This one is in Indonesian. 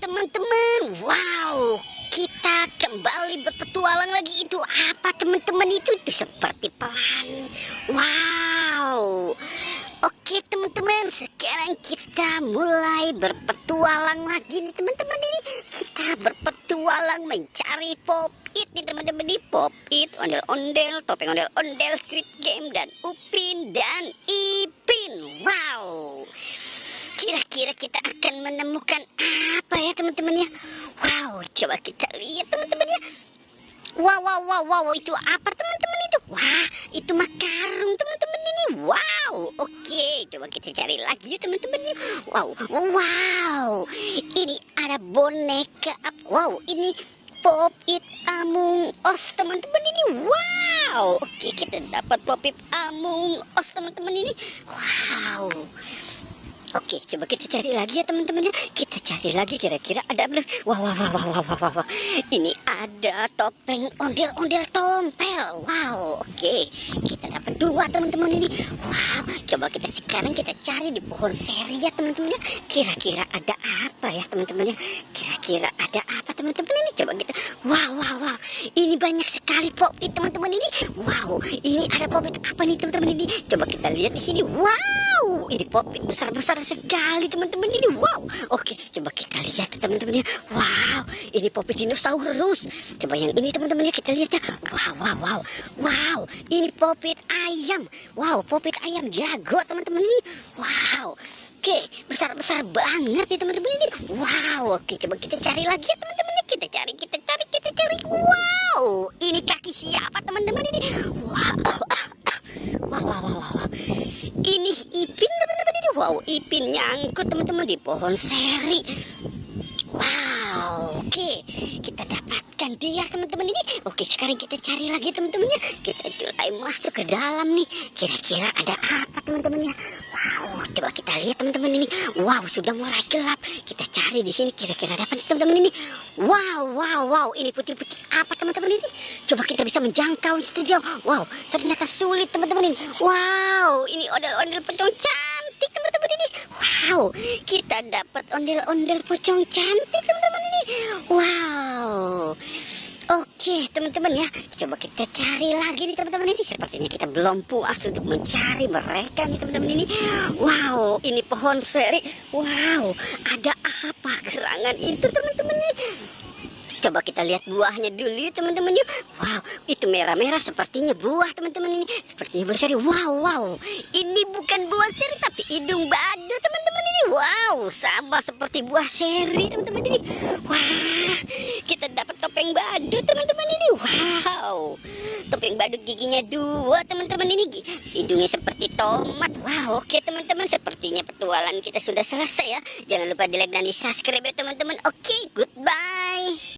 teman-teman, wow, kita kembali berpetualang lagi. Itu apa teman-teman? Itu seperti pelan. Wow. Oke teman-teman, sekarang kita mulai berpetualang lagi nih teman-teman. Ini kita berpetualang mencari Pop-It nih teman-teman. Di Pop-It, ondel-ondel, topeng ondel-ondel, Squid Game, dan Upin dan Ipin. Wow, kira-kira kita akan menemukan apa ya teman-teman ya? Wow, coba kita lihat teman-teman ya. Wow, itu apa teman-teman itu? Wah, itu makarung teman-teman ini. Wow, oke, coba kita cari lagi ya teman-teman ya. Wow, ini ada boneka. Wow, ini Pop-It Among Us teman-teman ini. Wow, oke, kita dapat Pop-It Among Us teman-teman ini. Wow. Oke, coba kita cari lagi ya teman-teman ya. Kita cari lagi kira-kira ada apa? Wow. Ini ada topeng ondel-ondel tompel. Wow, oke. Kita dapat 2 teman-teman ini. Wow, coba sekarang kita cari di pohon seri ya teman-teman ya. Kira-kira ada apa ya teman-teman ya? Kira-kira ada apa teman-teman ini? Coba kita. Wow. Ini banyak sekali Pop-It teman-teman ini. Wow, ini ada Pop-It apa nih teman-teman ini? Coba kita lihat di sini. Wow, ini Pop-It besar-besar sekali teman-teman ini. Wow, oke, coba kita lihat teman-teman ya. Wow, ini Pop-It dinosaurus. Coba yang ini teman-teman ya, kita lihat ya. Wow, ini Pop-It ayam. Wow, Pop-It ayam jago teman-teman ini. Wow, oke, besar-besar banget nih teman-teman ini. Wow, oke, coba kita cari lagi ya teman-teman ya. Kita cari. Wow, ini kaki siapa teman-teman ini? Wow. Ini Ipin teman-teman ini. Wow, Ipin nyangkut teman-teman di pohon seri. Wow, oke, kita dapatkan dia teman-teman ini. Oke, sekarang kita cari lagi teman-teman ya. Kita mulai masuk ke dalam nih. Kira-kira ada apa teman-teman ya? Wow, coba kita lihat teman-teman ini. Wow, sudah mulai gelap. Kita cari di sini kira-kira ada apa nih teman-teman ini. Wow, ini putih-putih apa teman-teman ini? Coba kita bisa menjangkau itu jauh. Wow, ternyata sulit teman-teman ini. Wow, ini ondel-ondel pocong cantik teman-teman ini. Wow, kita dapat ondel-ondel pocong cantik teman-teman ini. Wow. Oke teman-teman ya, coba kita cari lagi nih teman-teman ini. Sepertinya kita belum puas untuk mencari mereka nih teman-teman ini. Wow, ini pohon seri. Wow, ada apa gerangan itu teman-teman ini? Coba kita lihat buahnya dulu teman-teman yuk. Wow, itu merah-merah sepertinya buah teman-teman ini. Sepertinya buah seri. Wow, ini bukan buah seri tapi hidung badu teman-teman ini. Wow, sama seperti buah seri teman-teman ini. Wah, kita dapat topeng badu teman-teman ini. Wow, topeng badu giginya 2 teman-teman ini. Hidungnya seperti tomat. Wow, oke teman-teman, sepertinya petualangan kita sudah selesai ya. Jangan lupa di like dan di subscribe ya teman-teman. Oke, goodbye.